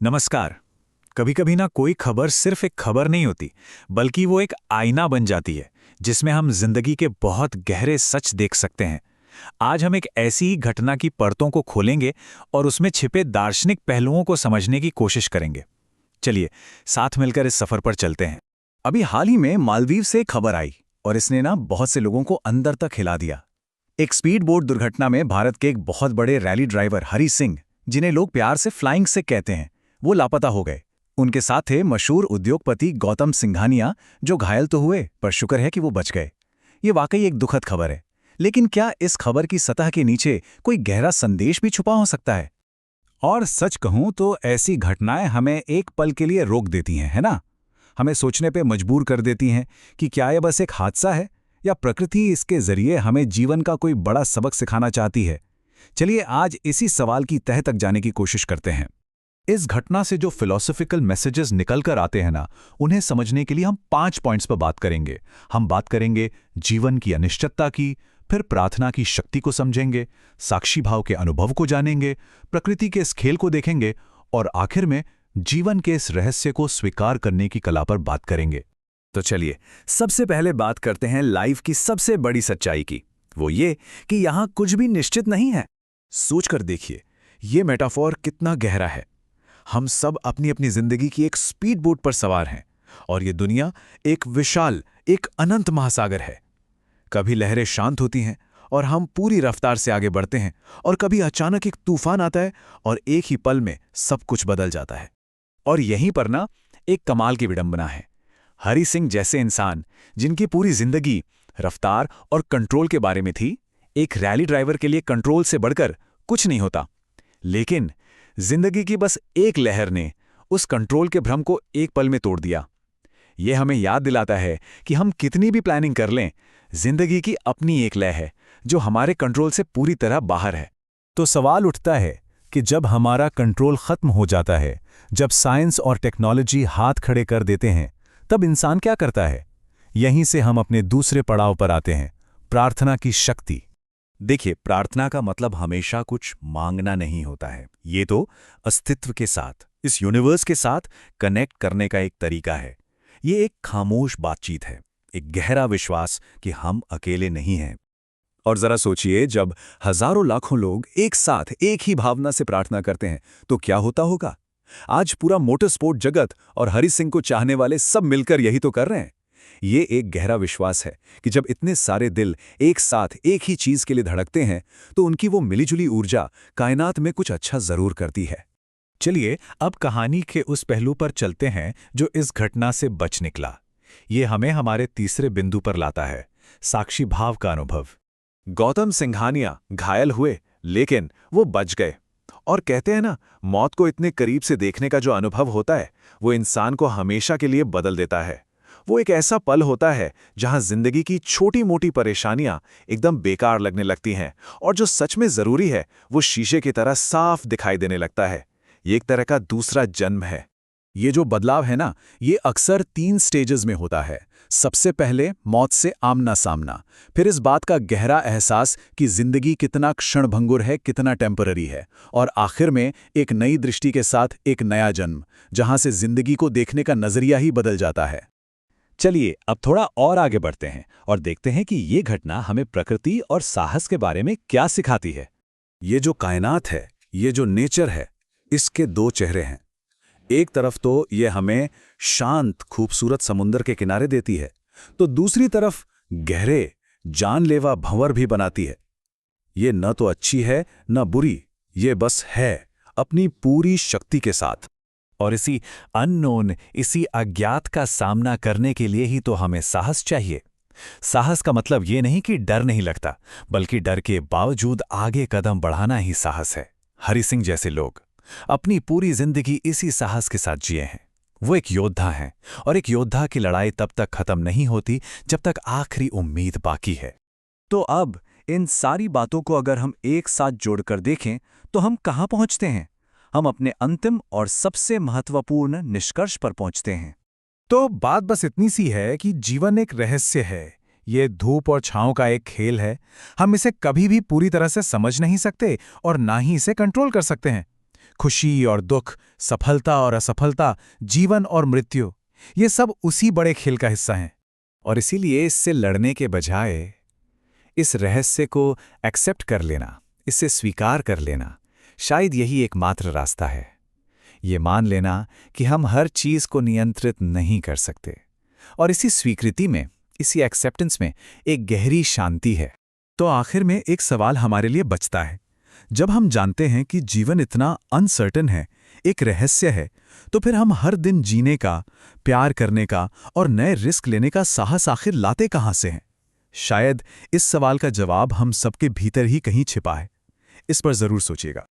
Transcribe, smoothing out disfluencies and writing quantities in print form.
नमस्कार। कभी कभी ना कोई खबर सिर्फ एक खबर नहीं होती, बल्कि वो एक आईना बन जाती है जिसमें हम जिंदगी के बहुत गहरे सच देख सकते हैं। आज हम एक ऐसी ही घटना की परतों को खोलेंगे और उसमें छिपे दार्शनिक पहलुओं को समझने की कोशिश करेंगे। चलिए, साथ मिलकर इस सफर पर चलते हैं। अभी हाल ही में मालदीव से एक खबर आई और इसने ना बहुत से लोगों को अंदर तक हिला दिया। एक स्पीड बोट दुर्घटना में भारत के एक बहुत बड़े रैली ड्राइवर हरी सिंह, जिन्हें लोग प्यार से फ्लाइंग सिख कहते हैं, वो लापता हो गए। उनके साथ थे मशहूर उद्योगपति गौतम सिंघानिया, जो घायल तो हुए पर शुक्र है कि वो बच गए। ये वाकई एक दुखद खबर है, लेकिन क्या इस खबर की सतह के नीचे कोई गहरा संदेश भी छुपा हो सकता है? और सच कहूं तो ऐसी घटनाएं हमें एक पल के लिए रोक देती हैं, है ना? हमें सोचने पे मजबूर कर देती हैं कि क्या यह बस एक हादसा है या प्रकृति इसके जरिए हमें जीवन का कोई बड़ा सबक सिखाना चाहती है। चलिए आज इसी सवाल की तह तक जाने की कोशिश करते हैं। इस घटना से जो फिलॉसफिकल मैसेजेस निकल कर आते हैं ना, उन्हें समझने के लिए हम 5 पॉइंट्स पर बात करेंगे। हम बात करेंगे जीवन की अनिश्चितता की, फिर प्रार्थना की शक्ति को समझेंगे, साक्षी भाव के अनुभव को जानेंगे, प्रकृति के इस खेल को देखेंगे और आखिर में जीवन के इस रहस्य को स्वीकार करने की कला पर बात करेंगे। तो चलिए, सबसे पहले बात करते हैं लाइफ की सबसे बड़ी सच्चाई की। वो ये कि यहाँ कुछ भी निश्चित नहीं है। सोचकर देखिए, ये मेटाफोर कितना गहरा है। हम सब अपनी अपनी जिंदगी की एक स्पीड बोट पर सवार हैं और ये दुनिया एक विशाल, एक अनंत महासागर है। कभी लहरें शांत होती हैं और हम पूरी रफ्तार से आगे बढ़ते हैं, और कभी अचानक एक तूफान आता है और एक ही पल में सब कुछ बदल जाता है। और यहीं पर ना एक कमाल की विडंबना है। हरी सिंह जैसे इंसान, जिनकी पूरी जिंदगी रफ्तार और कंट्रोल के बारे में थी, एक रैली ड्राइवर के लिए कंट्रोल से बढ़कर कुछ नहीं होता। लेकिन जिंदगी की बस एक लहर ने उस कंट्रोल के भ्रम को एक पल में तोड़ दिया। यह हमें याद दिलाता है कि हम कितनी भी प्लानिंग कर लें, जिंदगी की अपनी एक लय है जो हमारे कंट्रोल से पूरी तरह बाहर है। तो सवाल उठता है कि जब हमारा कंट्रोल खत्म हो जाता है, जब साइंस और टेक्नोलॉजी हाथ खड़े कर देते हैं, तब इंसान क्या करता है? यहीं से हम अपने दूसरे पड़ाव पर आते हैं, प्रार्थना की शक्ति। देखिए, प्रार्थना का मतलब हमेशा कुछ मांगना नहीं होता है। ये तो अस्तित्व के साथ, इस यूनिवर्स के साथ कनेक्ट करने का एक तरीका है। ये एक खामोश बातचीत है, एक गहरा विश्वास कि हम अकेले नहीं हैं। और जरा सोचिए, जब हजारों लाखों लोग एक साथ एक ही भावना से प्रार्थना करते हैं तो क्या होता होगा? आज पूरा मोटर स्पोर्ट जगत और हरि सिंह को चाहने वाले सब मिलकर यही तो कर रहे हैं। ये एक गहरा विश्वास है कि जब इतने सारे दिल एक साथ एक ही चीज के लिए धड़कते हैं तो उनकी वो मिलीजुली ऊर्जा कायनात में कुछ अच्छा जरूर करती है। चलिए अब कहानी के उस पहलू पर चलते हैं जो इस घटना से बच निकला। ये हमें हमारे तीसरे बिंदु पर लाता है, साक्षी भाव का अनुभव। गौतम सिंघानिया घायल हुए, लेकिन वो बच गए। और कहते हैं ना, मौत को इतने करीब से देखने का जो अनुभव होता है, वो इंसान को हमेशा के लिए बदल देता है। वो एक ऐसा पल होता है जहां जिंदगी की छोटी मोटी परेशानियां एकदम बेकार लगने लगती हैं और जो सच में जरूरी है वो शीशे की तरह साफ दिखाई देने लगता है। ये एक तरह का दूसरा जन्म है। ये जो बदलाव है ना, ये अक्सर 3 स्टेजेस में होता है। सबसे पहले मौत से आमना सामना, फिर इस बात का गहरा एहसास कि जिंदगी कितना क्षणभंगुर है, कितना टेम्पररी है, और आखिर में एक नई दृष्टि के साथ एक नया जन्म, जहां से जिंदगी को देखने का नजरिया ही बदल जाता है। चलिए अब थोड़ा और आगे बढ़ते हैं और देखते हैं कि ये घटना हमें प्रकृति और साहस के बारे में क्या सिखाती है। ये जो कायनात है, ये जो नेचर है, इसके 2 चेहरे हैं। एक तरफ तो ये हमें शांत खूबसूरत समुंदर के किनारे देती है, तो दूसरी तरफ गहरे जानलेवा भंवर भी बनाती है। ये न तो अच्छी है न बुरी, ये बस है, अपनी पूरी शक्ति के साथ। और इसी अननोन, इसी अज्ञात का सामना करने के लिए ही तो हमें साहस चाहिए। साहस का मतलब ये नहीं कि डर नहीं लगता, बल्कि डर के बावजूद आगे कदम बढ़ाना ही साहस है। हरि सिंह जैसे लोग अपनी पूरी जिंदगी इसी साहस के साथ जिए हैं। वो एक योद्धा हैं, और एक योद्धा की लड़ाई तब तक खत्म नहीं होती जब तक आखिरी उम्मीद बाकी है। तो अब इन सारी बातों को अगर हम एक साथ जोड़कर देखें तो हम कहाँ पहुँचते हैं? हम अपने अंतिम और सबसे महत्वपूर्ण निष्कर्ष पर पहुँचते हैं। तो बात बस इतनी सी है कि जीवन एक रहस्य है। ये धूप और छांव का एक खेल है। हम इसे कभी भी पूरी तरह से समझ नहीं सकते और ना ही इसे कंट्रोल कर सकते हैं। खुशी और दुख, सफलता और असफलता, जीवन और मृत्यु, ये सब उसी बड़े खेल का हिस्सा हैं। और इसीलिए इससे लड़ने के बजाय इस रहस्य को एक्सेप्ट कर लेना, इसे स्वीकार कर लेना, शायद यही एकमात्र रास्ता है। ये मान लेना कि हम हर चीज़ को नियंत्रित नहीं कर सकते, और इसी स्वीकृति में, इसी एक्सेप्टेंस में एक गहरी शांति है। तो आखिर में एक सवाल हमारे लिए बचता है, जब हम जानते हैं कि जीवन इतना अनसर्टेन है, एक रहस्य है, तो फिर हम हर दिन जीने का, प्यार करने का और नए रिस्क लेने का साहस आखिर लाते कहाँ से हैं? शायद इस सवाल का जवाब हम सबके भीतर ही कहीं छिपा है। इस पर जरूर सोचिएगा।